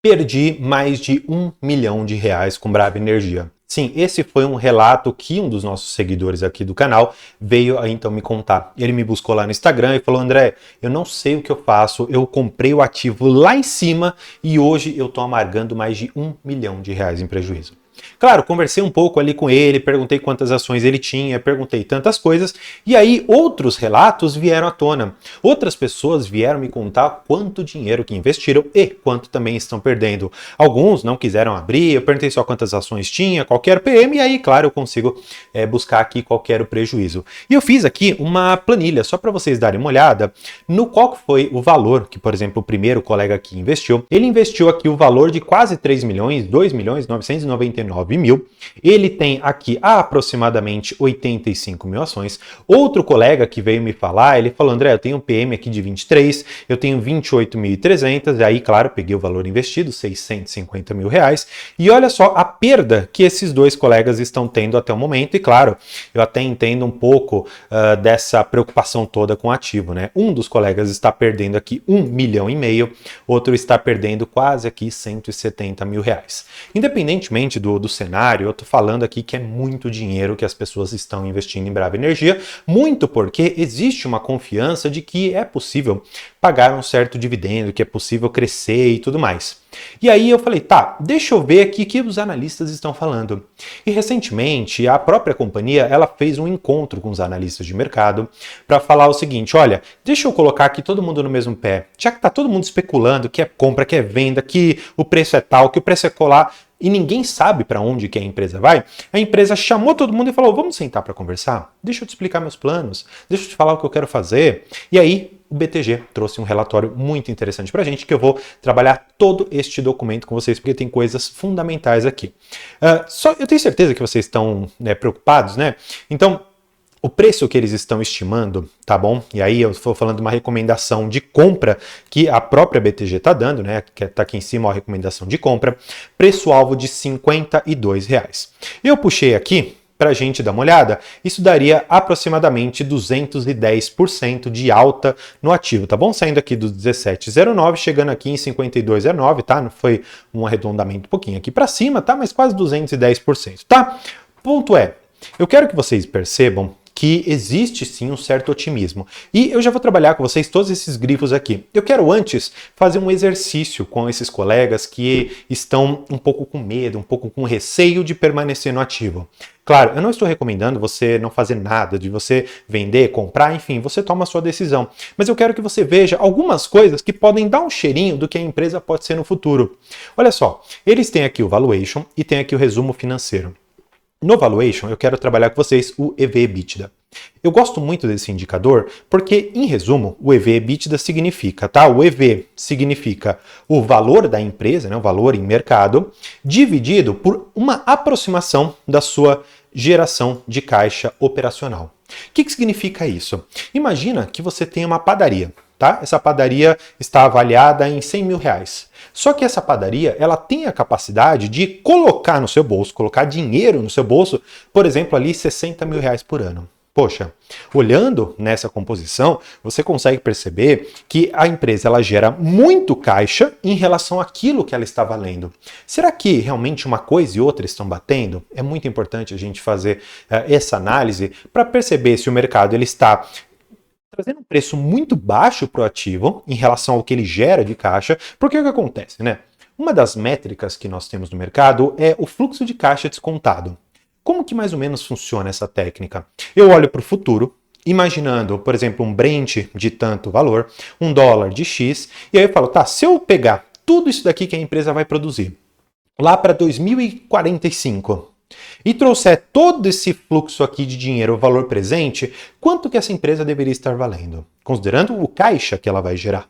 Perdi mais de R$ 1 milhão com Brava Energia. Sim, esse foi um relato que um dos nossos seguidores aqui do canal veio aí então me contar. Ele me buscou lá no Instagram e falou: André, eu não sei o que eu faço, eu comprei o ativo lá em cima e hoje eu tô amargando mais de R$ 1 milhão em prejuízo. Claro, conversei um pouco ali com ele, perguntei quantas ações ele tinha, perguntei tantas coisas, e aí outros relatos vieram à tona. Outras pessoas vieram me contar quanto dinheiro que investiram e quanto também estão perdendo. Alguns não quiseram abrir, eu perguntei só quantas ações tinha, qualquer PM, e aí, claro, eu consigo buscar aqui qual era o prejuízo. E eu fiz aqui uma planilha, só para vocês darem uma olhada, no qual foi o valor que, por exemplo, o primeiro colega aqui investiu. Ele investiu aqui o valor de quase 3 milhões, 2 milhões 999 mil. Ele tem aqui aproximadamente 85 mil ações. Outro colega que veio me falar, ele falou: André, eu tenho um PM aqui de 23, eu tenho 28.300, e aí, claro, peguei o valor investido, 650 mil reais, e olha só a perda que esses dois colegas estão tendo até o momento, e claro, eu até entendo um pouco dessa preocupação toda com o ativo, né? Um dos colegas está perdendo aqui 1,5 milhão, outro está perdendo quase aqui 170 mil reais. Independentemente do cenário, eu tô falando aqui que é muito dinheiro que as pessoas estão investindo em Brava Energia, muito porque existe uma confiança de que é possível pagar um certo dividendo, que é possível crescer e tudo mais. E aí eu falei, tá, deixa eu ver aqui o que os analistas estão falando. E recentemente a própria companhia, ela fez um encontro com os analistas de mercado para falar o seguinte: olha, deixa eu colocar aqui todo mundo no mesmo pé, já que tá todo mundo especulando que é compra, que é venda, que o preço é tal, que o preço é colar, e ninguém sabe para onde que a empresa vai, a empresa chamou todo mundo e falou: vamos sentar para conversar? Deixa eu te explicar meus planos, deixa eu te falar o que eu quero fazer. E aí o BTG trouxe um relatório muito interessante para a gente, que eu vou trabalhar todo este documento com vocês, porque tem coisas fundamentais aqui. Eu tenho certeza que vocês estão preocupados, né? Então, o preço que eles estão estimando, tá bom? E aí eu estou falando de uma recomendação de compra que a própria BTG está dando, né? Que está aqui em cima a recomendação de compra. Preço-alvo de R$ 52. Eu puxei aqui para a gente dar uma olhada, isso daria aproximadamente 210% de alta no ativo, tá bom? Saindo aqui dos 17,09, chegando aqui em 52,09, tá? Não foi um arredondamento um pouquinho aqui para cima, tá? Mas quase 210%, tá? Ponto é, eu quero que vocês percebam que existe sim um certo otimismo. E eu já vou trabalhar com vocês todos esses grifos aqui. Eu quero antes fazer um exercício com esses colegas que estão um pouco com medo, um pouco com receio de permanecer no ativo. Claro, eu não estou recomendando você não fazer nada, de você vender, comprar, enfim, você toma a sua decisão. Mas eu quero que você veja algumas coisas que podem dar um cheirinho do que a empresa pode ser no futuro. Olha só, eles têm aqui o valuation e tem aqui o resumo financeiro. No valuation, eu quero trabalhar com vocês o EV/EBITDA. Eu gosto muito desse indicador porque, em resumo, o EV/EBITDA significa, tá? O EV significa o valor da empresa, né? O valor em mercado, dividido por uma aproximação da sua geração de caixa operacional. O que significa isso? Imagina que você tem uma padaria. Tá? Essa padaria está avaliada em 100 mil reais. Só que essa padaria, ela tem a capacidade de colocar no seu bolso, colocar dinheiro no seu bolso, por exemplo, ali 60 mil reais por ano. Poxa, olhando nessa composição, você consegue perceber que a empresa ela gera muito caixa em relação àquilo que ela está valendo. Será que realmente uma coisa e outra estão batendo? É muito importante a gente fazer essa análise para perceber se o mercado ele está trazendo um preço muito baixo para o ativo em relação ao que ele gera de caixa, porque o que acontece, né? Uma das métricas que nós temos no mercado é o fluxo de caixa descontado. Como que mais ou menos funciona essa técnica? Eu olho para o futuro, imaginando, por exemplo, um Brent de tanto valor, um dólar de X, e aí eu falo, tá, se eu pegar tudo isso daqui que a empresa vai produzir lá para 2045, e trouxer todo esse fluxo aqui de dinheiro, o valor presente, quanto que essa empresa deveria estar valendo? Considerando o caixa que ela vai gerar.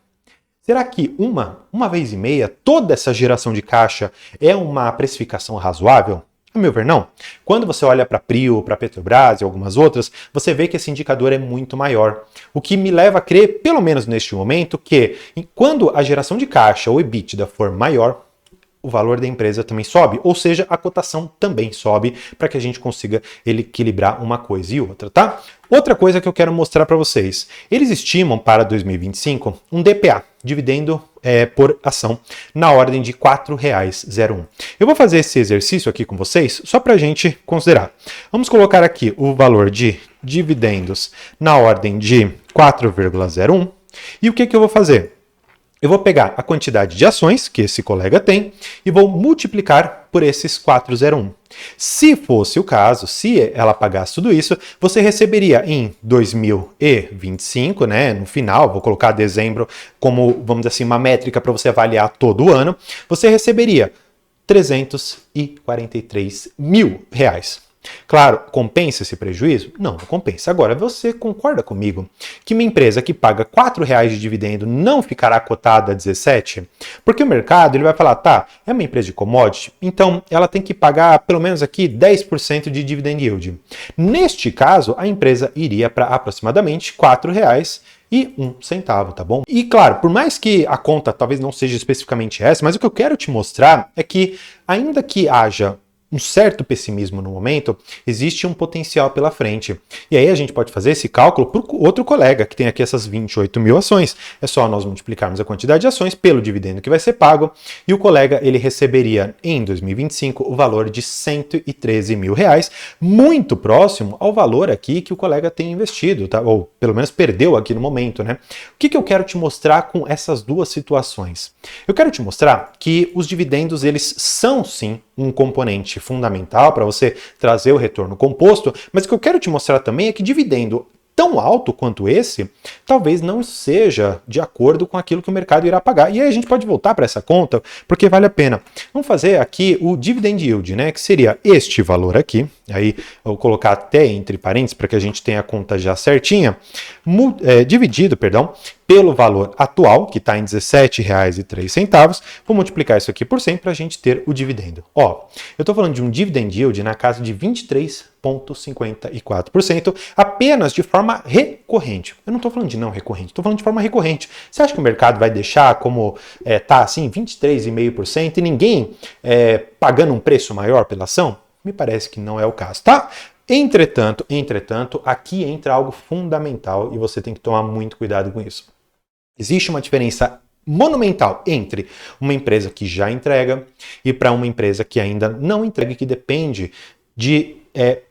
Será que uma vez e meia, toda essa geração de caixa é uma precificação razoável? A meu ver, não. Quando você olha para a Prio, para a Petrobras e algumas outras, você vê que esse indicador é muito maior. O que me leva a crer, pelo menos neste momento, que quando a geração de caixa, ou EBITDA, for maior, o valor da empresa também sobe, ou seja, a cotação também sobe para que a gente consiga equilibrar uma coisa e outra, tá? Outra coisa que eu quero mostrar para vocês, eles estimam para 2025 um DPA, dividendo por ação, na ordem de R$ 4,01. Eu vou fazer esse exercício aqui com vocês, só para a gente considerar. Vamos colocar aqui o valor de dividendos na ordem de 4,01. E o que eu vou fazer? Eu vou pegar a quantidade de ações que esse colega tem e vou multiplicar por esses 401. Se fosse o caso, se ela pagasse tudo isso, você receberia em 2025, né, no final, vou colocar dezembro como, vamos dizer assim, uma métrica para você avaliar todo o ano, você receberia R$ 343 mil. Claro, compensa esse prejuízo? Não, não compensa. Agora, você concorda comigo que uma empresa que paga R$ 4,00 de dividendo não ficará cotada a 17? Porque o mercado ele vai falar, tá, é uma empresa de commodity, então ela tem que pagar pelo menos aqui 10% de dividend yield. Neste caso, a empresa iria para aproximadamente R$ 4,01, tá bom? E claro, por mais que a conta talvez não seja especificamente essa, mas o que eu quero te mostrar é que, ainda que haja um certo pessimismo no momento, existe um potencial pela frente. E aí a gente pode fazer esse cálculo para o outro colega que tem aqui essas 28 mil ações. É só nós multiplicarmos a quantidade de ações pelo dividendo que vai ser pago e o colega ele receberia em 2025 o valor de R$ 113 mil, muito próximo ao valor aqui que o colega tem investido, tá? Ou pelo menos perdeu aqui no momento, né? O que eu quero te mostrar com essas duas situações? Eu quero te mostrar que os dividendos eles são sim um componente fundamental para você trazer o retorno composto, mas o que eu quero te mostrar também é que dividendo tão alto quanto esse, talvez não seja de acordo com aquilo que o mercado irá pagar. E aí a gente pode voltar para essa conta, porque vale a pena. Vamos fazer aqui o dividend yield, né, que seria este valor aqui, aí eu vou colocar até entre parênteses para que a gente tenha a conta já certinha, dividido, pelo valor atual, que está em R$ 17,03, vou multiplicar isso aqui por 100 para a gente ter o dividendo. Ó, eu estou falando de um dividend yield na casa de 23,54%, apenas de forma recorrente. Eu não estou falando de não recorrente, estou falando de forma recorrente. Você acha que o mercado vai deixar como tá assim, 23,5% e ninguém pagando um preço maior pela ação? Me parece que não é o caso, tá? Entretanto, aqui entra algo fundamental e você tem que tomar muito cuidado com isso. Existe uma diferença monumental entre uma empresa que já entrega e para uma empresa que ainda não entrega, que depende de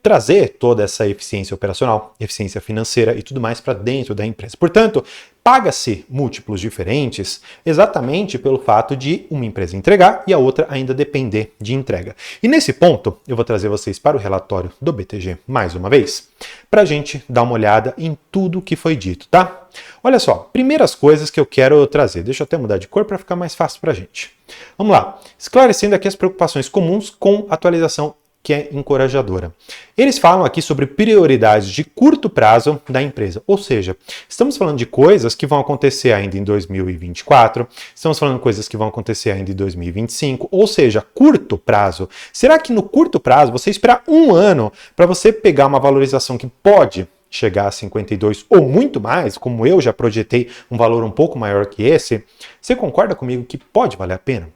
trazer toda essa eficiência operacional, eficiência financeira e tudo mais para dentro da empresa. Portanto, paga-se múltiplos diferentes exatamente pelo fato de uma empresa entregar e a outra ainda depender de entrega. E nesse ponto, eu vou trazer vocês para o relatório do BTG mais uma vez, para a gente dar uma olhada em tudo que foi dito, tá? Olha só, primeiras coisas que eu quero trazer. Deixa eu até mudar de cor para ficar mais fácil para a gente. Vamos lá. Esclarecendo aqui as preocupações comuns com atualização que é encorajadora. Eles falam aqui sobre prioridades de curto prazo da empresa, ou seja, estamos falando de coisas que vão acontecer ainda em 2024, estamos falando de coisas que vão acontecer ainda em 2025, ou seja, curto prazo. Será que no curto prazo, você esperar um ano para você pegar uma valorização que pode chegar a 52 ou muito mais, como eu já projetei um valor um pouco maior que esse, você concorda comigo que pode valer a pena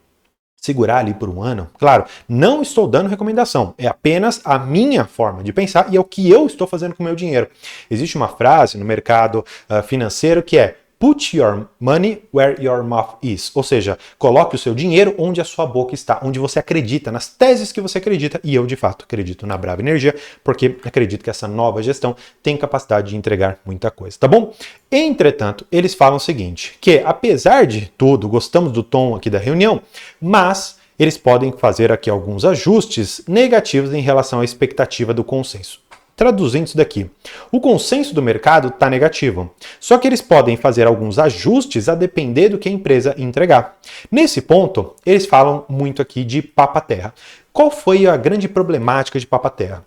segurar ali por um ano? Claro, não estou dando recomendação, é apenas a minha forma de pensar e é o que eu estou fazendo com o meu dinheiro. Existe uma frase no mercado financeiro que é "Put your money where your mouth is", ou seja, coloque o seu dinheiro onde a sua boca está, onde você acredita, nas teses que você acredita, e eu de fato acredito na Brava Energia, porque acredito que essa nova gestão tem capacidade de entregar muita coisa, tá bom? Entretanto, eles falam o seguinte, que apesar de tudo, gostamos do tom aqui da reunião, mas eles podem fazer aqui alguns ajustes negativos em relação à expectativa do consenso. Traduzindo isso daqui, o consenso do mercado está negativo, só que eles podem fazer alguns ajustes a depender do que a empresa entregar. Nesse ponto, eles falam muito aqui de papa-terra. Qual foi a grande problemática de papa-terra?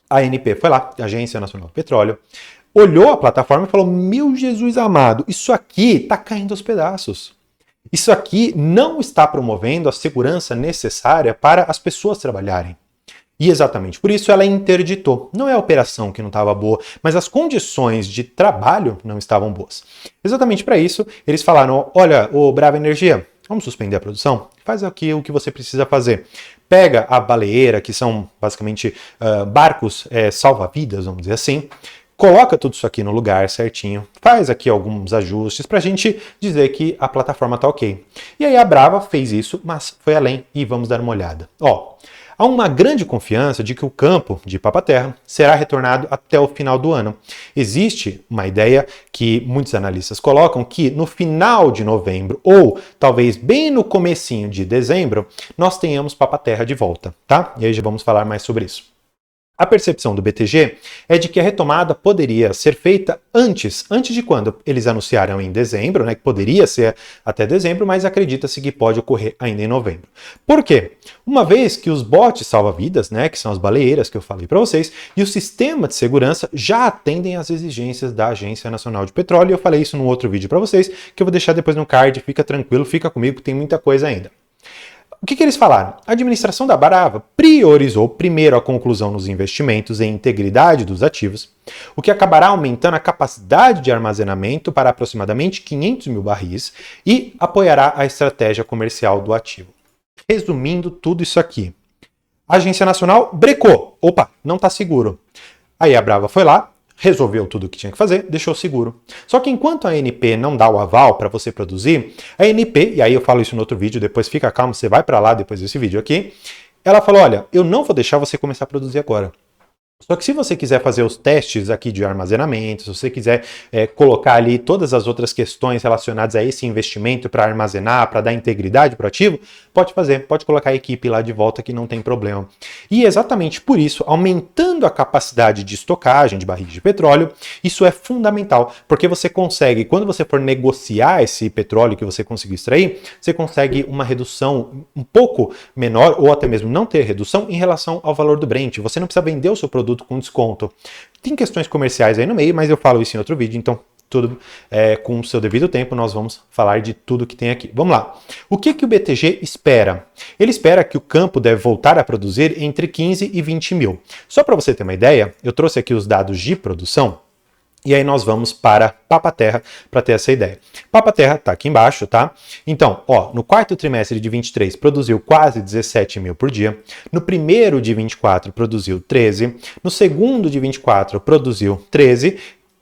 A ANP foi lá, a Agência Nacional do Petróleo, olhou a plataforma e falou, meu Jesus amado, isso aqui está caindo aos pedaços. Isso aqui não está promovendo a segurança necessária para as pessoas trabalharem. E exatamente por isso ela interditou. Não é a operação que não estava boa, mas as condições de trabalho não estavam boas. Exatamente para isso, eles falaram, olha, ô Brava Energia, vamos suspender a produção? Faz aqui o que você precisa fazer. Pega a baleeira, que são basicamente barcos salva-vidas, vamos dizer assim, coloca tudo isso aqui no lugar certinho, faz aqui alguns ajustes para a gente dizer que a plataforma está ok. E aí a Brava fez isso, mas foi além e vamos dar uma olhada. Ó, há uma grande confiança de que o campo de Papa-Terra será retornado até o final do ano. Existe uma ideia que muitos analistas colocam que no final de novembro ou talvez bem no comecinho de dezembro nós tenhamos Papa-Terra de volta, tá? E aí já vamos falar mais sobre isso. A percepção do BTG é de que a retomada poderia ser feita antes de quando eles anunciaram em dezembro, né, que poderia ser até dezembro, mas acredita-se que pode ocorrer ainda em novembro. Por quê? Uma vez que os botes salva-vidas, né, que são as baleeiras que eu falei para vocês, e o sistema de segurança já atendem às exigências da Agência Nacional de Petróleo, eu falei isso num outro vídeo para vocês, que eu vou deixar depois no card, fica tranquilo, fica comigo, tem muita coisa ainda. O que eles falaram? A administração da Brava priorizou primeiro a conclusão nos investimentos em integridade dos ativos, o que acabará aumentando a capacidade de armazenamento para aproximadamente 500 mil barris e apoiará a estratégia comercial do ativo. Resumindo tudo isso aqui, a Agência Nacional brecou. Opa, não está seguro. Aí a Brava foi lá, resolveu tudo o que tinha que fazer, deixou seguro. Só que enquanto a ANP não dá o aval para você produzir, a ANP, e aí eu falo isso no outro vídeo, depois fica calmo, você vai para lá depois desse vídeo aqui, ela falou, olha, eu não vou deixar você começar a produzir agora. Só que se você quiser fazer os testes aqui de armazenamento, se você quiser colocar ali todas as outras questões relacionadas a esse investimento para armazenar, para dar integridade para o ativo, pode fazer, pode colocar a equipe lá de volta que não tem problema. E exatamente por isso, aumentando a capacidade de estocagem de barris de petróleo, isso é fundamental, porque você consegue, quando você for negociar esse petróleo que você conseguiu extrair, você consegue uma redução um pouco menor, ou até mesmo não ter redução em relação ao valor do Brent. Você não precisa vender o seu produto com desconto. Tem questões comerciais aí no meio, mas eu falo isso em outro vídeo, então tudo com o seu devido tempo nós vamos falar de tudo que tem aqui. Vamos lá. O que o BTG espera? Ele espera que o campo deve voltar a produzir entre 15 e 20 mil. Só para você ter uma ideia, eu trouxe aqui os dados de produção, e aí nós vamos para Papa-Terra para ter essa ideia. Papa-Terra está aqui embaixo, tá? Então, ó, no quarto trimestre de 23 produziu quase 17 mil por dia. No primeiro de 24 produziu 13. No segundo de 24 produziu 13.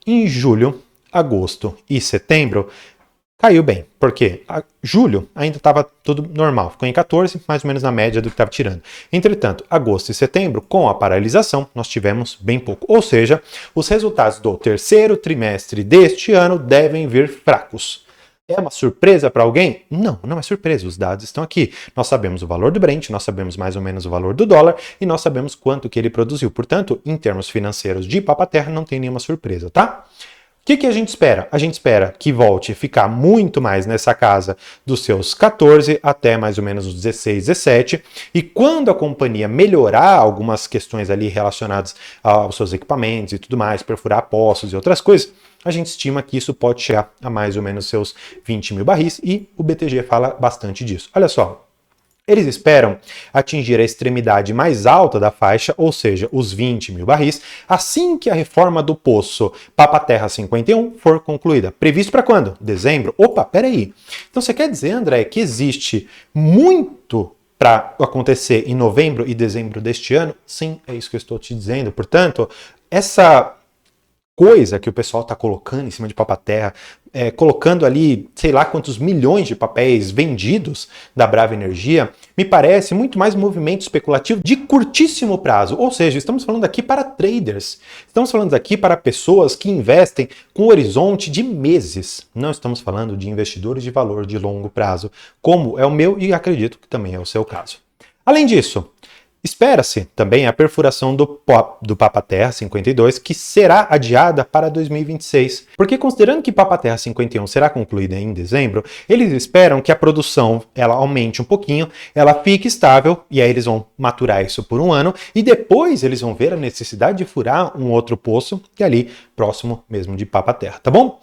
Em julho, agosto e setembro caiu bem, porque julho ainda estava tudo normal, ficou em 14, mais ou menos na média do que estava tirando. Entretanto, agosto e setembro, com a paralisação, nós tivemos bem pouco. Ou seja, os resultados do terceiro trimestre deste ano devem vir fracos. É uma surpresa para alguém? Não, não é surpresa, os dados estão aqui. Nós sabemos o valor do Brent, nós sabemos mais ou menos o valor do dólar e nós sabemos quanto que ele produziu. Portanto, em termos financeiros de Papa-Terra, não tem nenhuma surpresa, tá? O que a gente espera? A gente espera que volte a ficar muito mais nessa casa dos seus 14 até mais ou menos os 16, 17. E quando a companhia melhorar algumas questões ali relacionadas aos seus equipamentos e tudo mais, perfurar poços e outras coisas, a gente estima que isso pode chegar a mais ou menos seus 20 mil barris e o BTG fala bastante disso. Olha só. Eles esperam atingir a extremidade mais alta da faixa, ou seja, os 20 mil barris, assim que a reforma do poço Papa-Terra 51 for concluída. Previsto para quando? Dezembro? Opa, peraí. Então você quer dizer, André, que existe muito para acontecer em novembro e dezembro deste ano? Sim, é isso que eu estou te dizendo. Portanto, essa coisa que o pessoal está colocando em cima de Papa-Terra, colocando ali, sei lá quantos milhões de papéis vendidos da Brava Energia, me parece muito mais movimento especulativo de curtíssimo prazo. Ou seja, estamos falando aqui para traders, estamos falando aqui para pessoas que investem com horizonte de meses. Não estamos falando de investidores de valor de longo prazo, como é o meu e acredito que também é o seu caso. Além disso, espera-se também a perfuração do Papa-Terra 52, que será adiada para 2026. Porque considerando que Papa-Terra 51 será concluída em dezembro, eles esperam que a produção ela aumente um pouquinho, ela fique estável, e aí eles vão maturar isso por um ano, e depois eles vão ver a necessidade de furar um outro poço, que é ali próximo mesmo de Papa-Terra, tá bom?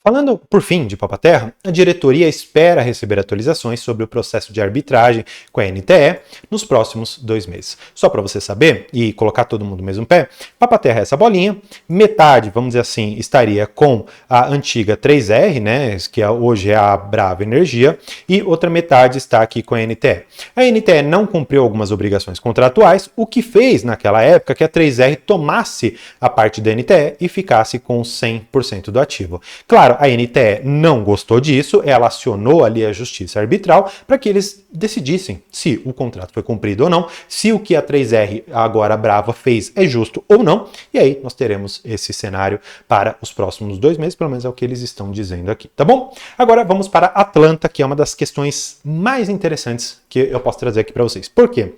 Falando, por fim, de Papa-Terra, a diretoria espera receber atualizações sobre o processo de arbitragem com a NTE nos próximos 2 meses. Só para você saber e colocar todo mundo no mesmo pé, Papa-Terra é essa bolinha, metade, vamos dizer assim, estaria com a antiga 3R, né, que hoje é a Brava Energia, e outra metade está aqui com a NTE. A NTE não cumpriu algumas obrigações contratuais, o que fez naquela época que a 3R tomasse a parte da NTE e ficasse com 100% do ativo. Claro, a NTE não gostou disso, ela acionou ali a justiça arbitral para que eles decidissem se o contrato foi cumprido ou não, se o que a 3R, agora Brava, fez é justo ou não, e aí nós teremos esse cenário para os próximos 2 meses, pelo menos é o que eles estão dizendo aqui, tá bom? Agora vamos para Atlanta, que é uma das questões mais interessantes que eu posso trazer aqui para vocês. Por quê?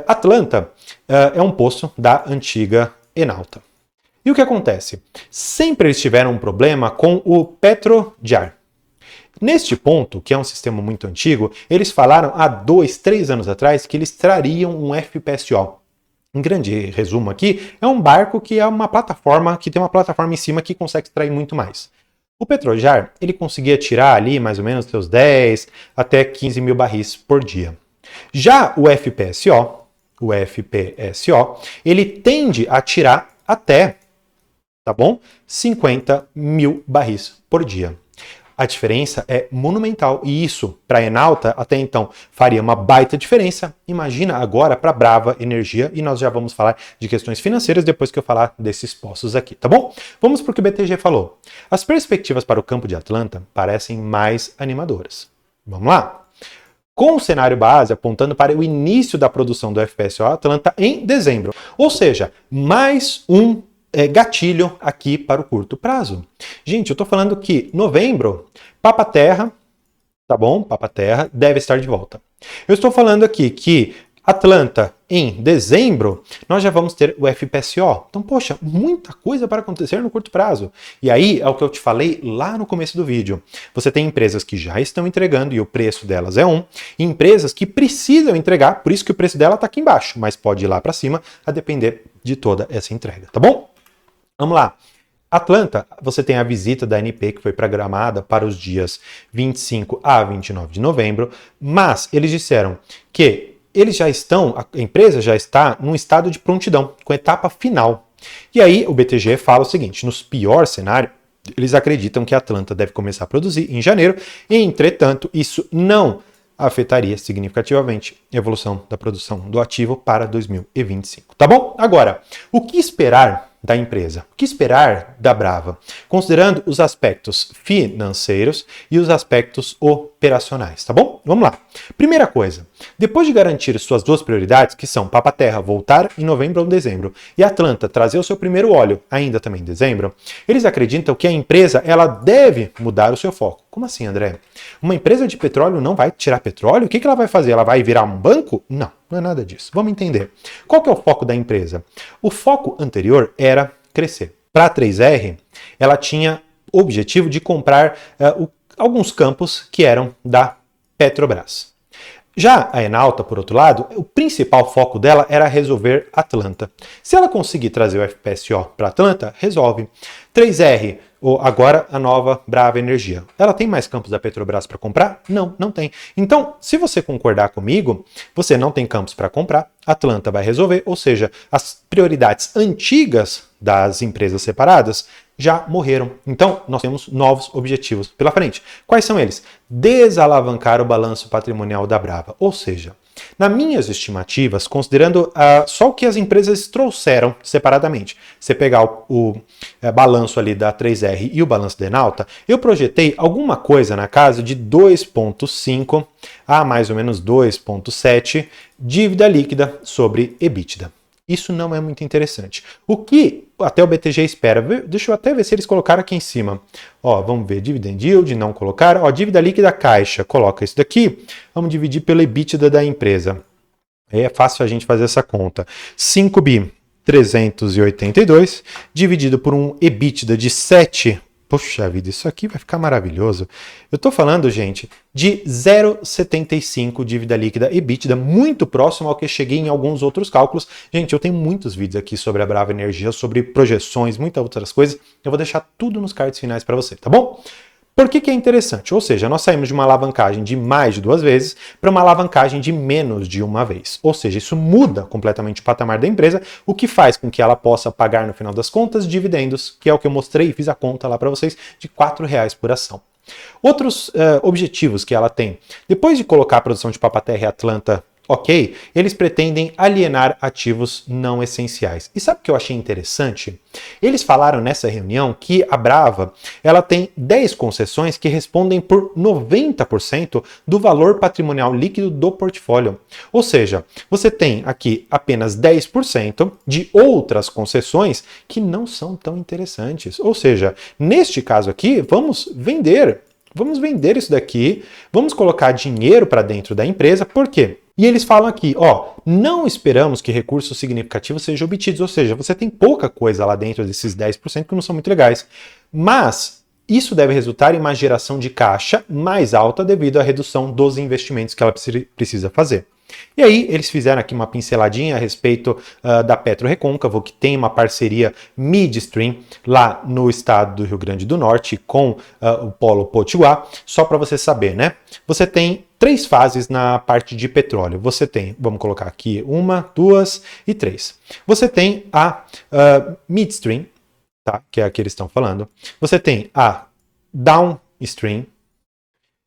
Atlanta é um poço da antiga Enalta. E o que acontece? Sempre eles tiveram um problema com o Petrojar. Neste ponto, que é um sistema muito antigo, eles falaram há 2, 3 anos atrás que eles trariam um FPSO. Em grande resumo aqui, é um barco que é uma plataforma, que tem uma plataforma em cima que consegue extrair muito mais. O Petrojar, ele conseguia tirar ali mais ou menos seus 10 até 15 mil barris por dia. Já o FPSO, ele tende a tirar até, tá bom? 50 mil barris por dia. A diferença é monumental e isso, para a Enalta, até então, faria uma baita diferença. Imagina agora para a Brava Energia e nós já vamos falar de questões financeiras depois que eu falar desses poços aqui, tá bom? Vamos para o que o BTG falou. As perspectivas para o campo de Atlanta parecem mais animadoras. Vamos lá? Com o cenário base apontando para o início da produção do FPSO Atlanta em dezembro. Ou seja, mais um gatilho aqui para o curto prazo. Gente, eu estou falando que novembro, Papa-Terra, tá bom? Papa-Terra deve estar de volta. Eu estou falando aqui que Atlanta em dezembro, nós já vamos ter o FPSO. Então, poxa, muita coisa para acontecer no curto prazo. E aí é o que eu te falei lá no começo do vídeo. Você tem empresas que já estão entregando e o preço delas é e empresas que precisam entregar, por isso que o preço dela está aqui embaixo, mas pode ir lá para cima a depender de toda essa entrega, tá bom? Vamos lá. Atlanta, você tem a visita da ANP que foi programada para os dias 25 a 29 de novembro, mas eles disseram que eles já estão, a empresa já está num estado de prontidão, com a etapa final. E aí o BTG fala o seguinte, no pior cenário, eles acreditam que a Atlanta deve começar a produzir em janeiro, e, entretanto, isso não afetaria significativamente a evolução da produção do ativo para 2025. Tá bom? Agora, o que esperar da empresa? O que esperar da Brava? Considerando os aspectos financeiros e os aspectos operacionais, tá bom? Vamos lá. Primeira coisa, depois de garantir suas 2 prioridades, que são Papa-Terra voltar em novembro ou dezembro e Atlanta trazer o seu primeiro óleo ainda também em dezembro, eles acreditam que a empresa ela deve mudar o seu foco. Como assim, André? Uma empresa de petróleo não vai tirar petróleo? O que ela vai fazer? Ela vai virar um banco? Não, não é nada disso. Vamos entender. Qual que é o foco da empresa? O foco anterior era crescer. Para a 3R, ela tinha o objetivo de comprar alguns campos que eram da Petrobras. Já a Enalta, por outro lado, o principal foco dela era resolver Atlanta. Se ela conseguir trazer o FPSO para Atlanta, resolve. 3R, ou agora a nova Brava Energia. Ela tem mais campos da Petrobras para comprar? Não, não tem. Então, se você concordar comigo, você não tem campos para comprar, Atlanta vai resolver, ou seja, as prioridades antigas das empresas separadas já morreram. Então, nós temos novos objetivos pela frente. Quais são eles? Desalavancar o balanço patrimonial da Brava. Ou seja, nas minhas estimativas, considerando só o que as empresas trouxeram separadamente, você pegar o balanço ali da 3R e o balanço da Enalta, eu projetei alguma coisa na casa de 2,5 a mais ou menos 2,7 dívida líquida sobre EBITDA. Isso não é muito interessante. O que até o BTG espera, deixa eu até ver se eles colocaram aqui em cima. Ó, vamos ver, dividend yield, não colocaram. Ó, dívida líquida caixa, coloca isso daqui. Vamos dividir pelo EBITDA da empresa. Aí é fácil a gente fazer essa conta. 5 bi 382 dividido por um EBITDA de 7 Puxa vida, isso aqui vai ficar maravilhoso. Eu tô falando, gente, de 0,75 dívida líquida EBITDA, muito próximo ao que cheguei em alguns outros cálculos. Gente, eu tenho muitos vídeos aqui sobre a Brava Energia, sobre projeções, muitas outras coisas. Eu vou deixar tudo nos cards finais para você, tá bom? Por que é interessante? Ou seja, nós saímos de uma alavancagem de mais de 2 vezes para uma alavancagem de menos de 1 vez. Ou seja, isso muda completamente o patamar da empresa, o que faz com que ela possa pagar, no final das contas, dividendos, que é o que eu mostrei e fiz a conta lá para vocês, de R$4 por ação. Outros objetivos que ela tem. Depois de colocar a produção de Papa-Terra e Atlanta ok, eles pretendem alienar ativos não essenciais. E sabe o que eu achei interessante? Eles falaram nessa reunião que a Brava ela tem 10 concessões que respondem por 90% do valor patrimonial líquido do portfólio. Ou seja, você tem aqui apenas 10% de outras concessões que não são tão interessantes. Ou seja, neste caso aqui, vamos vender isso daqui, vamos colocar dinheiro para dentro da empresa, por quê? E eles falam aqui, ó, não esperamos que recursos significativos sejam obtidos, ou seja, você tem pouca coisa lá dentro desses 10% que não são muito legais, mas isso deve resultar em uma geração de caixa mais alta devido à redução dos investimentos que ela precisa fazer. E aí eles fizeram aqui uma pinceladinha a respeito da PetroRecôncavo, que tem uma parceria midstream lá no estado do Rio Grande do Norte com o Polo Potiguar. Só para você saber, né? Você tem 3 fases na parte de petróleo. Você tem, vamos colocar aqui, 1, 2 e 3. Você tem a midstream, tá? Que é a que eles estão falando. Você tem a downstream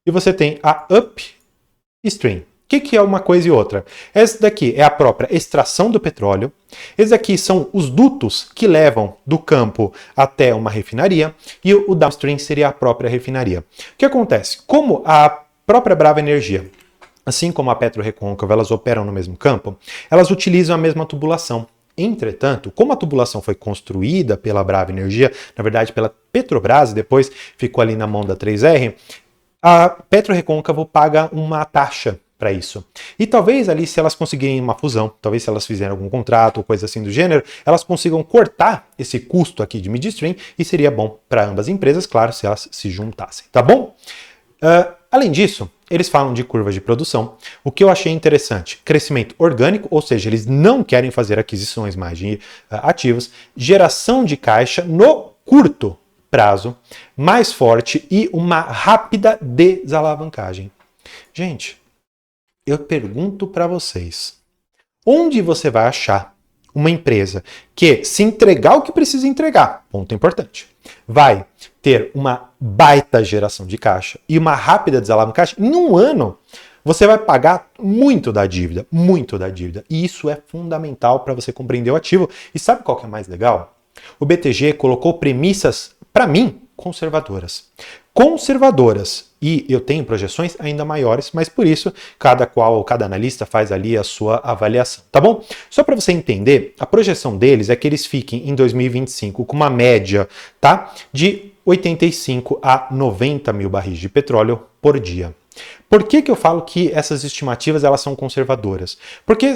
e você tem a upstream. O que é uma coisa e outra? Essa daqui é a própria extração do petróleo. Esses aqui são os dutos que levam do campo até uma refinaria. E o downstream seria a própria refinaria. O que acontece? Como a própria Brava Energia, assim como a PetroRecôncavo, elas operam no mesmo campo, elas utilizam a mesma tubulação. Entretanto, como a tubulação foi construída pela Brava Energia, na verdade pela Petrobras, e depois ficou ali na mão da 3R, a PetroRecôncavo paga uma taxa para isso. E talvez ali, se elas conseguirem uma fusão, talvez se elas fizerem algum contrato ou coisa assim do gênero, elas consigam cortar esse custo aqui de midstream e seria bom para ambas as empresas, claro, se elas se juntassem, tá bom? Além disso, eles falam de curva de produção. O que eu achei interessante, crescimento orgânico, ou seja, eles não querem fazer aquisições mais de ativos, geração de caixa no curto prazo, mais forte e uma rápida desalavancagem. Gente, eu pergunto para vocês, onde você vai achar uma empresa que, se entregar o que precisa entregar, ponto importante, vai ter uma baita geração de caixa e uma rápida desalavancagem? Em um ano, você vai pagar muito da dívida, e isso é fundamental para você compreender o ativo. E sabe qual que é mais legal? O BTG colocou premissas, para mim, conservadoras. E eu tenho projeções ainda maiores, mas por isso cada analista faz ali a sua avaliação, tá bom? Só para você entender, a projeção deles é que eles fiquem em 2025 com uma média, tá, de 85 a 90 mil barris de petróleo por dia. Por que eu falo que essas estimativas elas são conservadoras? Porque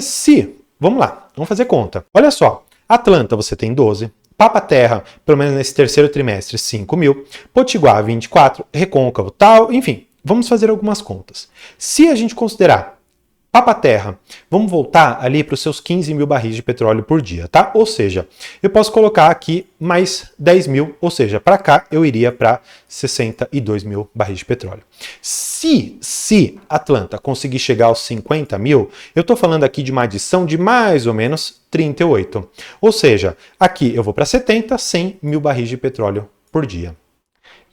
vamos lá, vamos fazer conta. Olha só, Atlanta você tem 12, Papa-Terra, pelo menos nesse terceiro trimestre, 5 mil, Potiguar 24, Recôncavo tal, enfim, vamos fazer algumas contas. Se a gente considerar Papa-Terra, vamos voltar ali para os seus 15 mil barris de petróleo por dia, tá? Ou seja, eu posso colocar aqui mais 10 mil, ou seja, para cá eu iria para 62 mil barris de petróleo. Se Atlanta conseguir chegar aos 50 mil, eu estou falando aqui de uma adição de mais ou menos 38. Ou seja, aqui eu vou para 100 mil barris de petróleo por dia.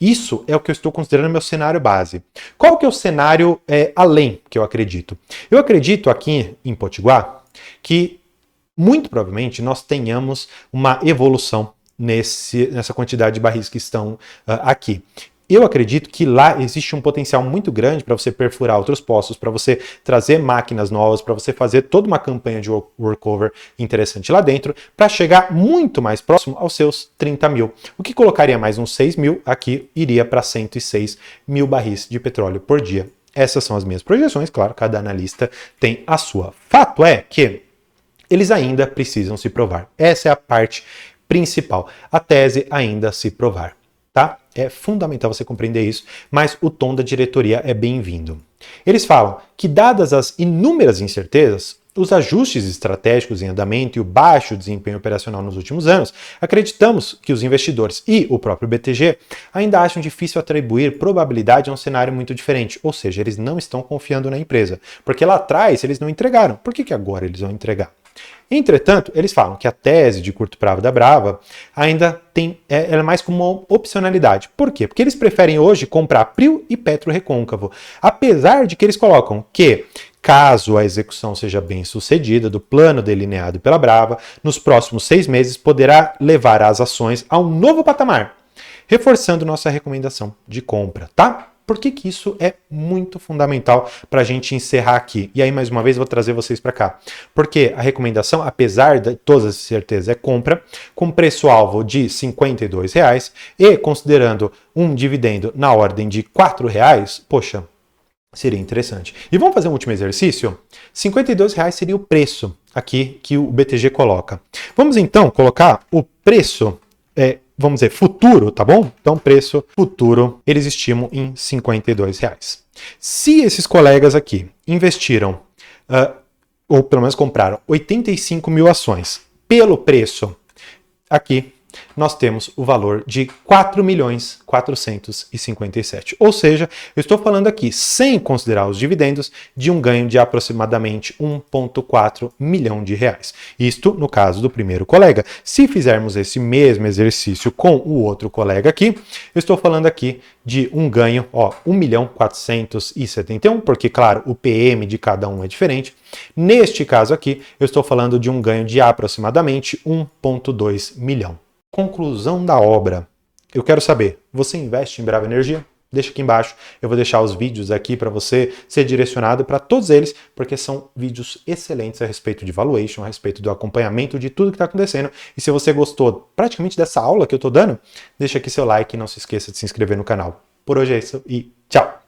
Isso é o que eu estou considerando meu cenário base. Qual que é o cenário além que eu acredito? Eu acredito aqui em Potiguar que muito provavelmente nós tenhamos uma evolução nessa quantidade de barris que estão aqui. Eu acredito que lá existe um potencial muito grande para você perfurar outros poços, para você trazer máquinas novas, para você fazer toda uma campanha de workover interessante lá dentro, para chegar muito mais próximo aos seus 30 mil. O que colocaria mais uns 6 mil, aqui iria para 106 mil barris de petróleo por dia. Essas são as minhas projeções, claro, cada analista tem a sua. Fato é que eles ainda precisam se provar. Essa é a parte principal. A tese ainda se provar. Tá? É fundamental você compreender isso, mas o tom da diretoria é bem-vindo. Eles falam que, dadas as inúmeras incertezas, os ajustes estratégicos em andamento e o baixo desempenho operacional nos últimos anos, acreditamos que os investidores e o próprio BTG ainda acham difícil atribuir probabilidade a um cenário muito diferente, ou seja, eles não estão confiando na empresa, porque lá atrás eles não entregaram, por que agora eles vão entregar? Entretanto, eles falam que a tese de curto prazo da Brava ainda ela é mais como uma opcionalidade. Por quê? Porque eles preferem hoje comprar Prio e Petro Recôncavo, apesar de que eles colocam que, caso a execução seja bem sucedida do plano delineado pela Brava, nos próximos 6 meses poderá levar as ações a um novo patamar, reforçando nossa recomendação de compra, tá? Por que isso é muito fundamental para a gente encerrar aqui? E aí, mais uma vez, vou trazer vocês para cá. Porque a recomendação, apesar de todas as certezas, é compra, com preço-alvo de R$ 52,00 e considerando um dividendo na ordem de R$ 4,00, poxa, seria interessante. E vamos fazer um último exercício? R$ 52,00 seria o preço aqui que o BTG coloca. Vamos então colocar o preço, vamos dizer, futuro, tá bom? Então, preço futuro, eles estimam em R$ 52,00. Se esses colegas aqui investiram, ou pelo menos compraram 85 mil ações pelo preço aqui, nós temos o valor de 4.457.000. Ou seja, eu estou falando aqui, sem considerar os dividendos, de um ganho de aproximadamente R$ 1,4 milhão. Isto no caso do primeiro colega. Se fizermos esse mesmo exercício com o outro colega aqui, eu estou falando aqui de um ganho, ó, 1.471.000, porque, claro, o PM de cada um é diferente. Neste caso aqui, eu estou falando de um ganho de aproximadamente 1,2 milhão. Conclusão da obra. Eu quero saber, você investe em Brava Energia? Deixa aqui embaixo, eu vou deixar os vídeos aqui para você ser direcionado para todos eles, porque são vídeos excelentes a respeito de valuation, a respeito do acompanhamento de tudo que está acontecendo. E se você gostou praticamente dessa aula que eu estou dando, deixa aqui seu like e não se esqueça de se inscrever no canal. Por hoje é isso e tchau!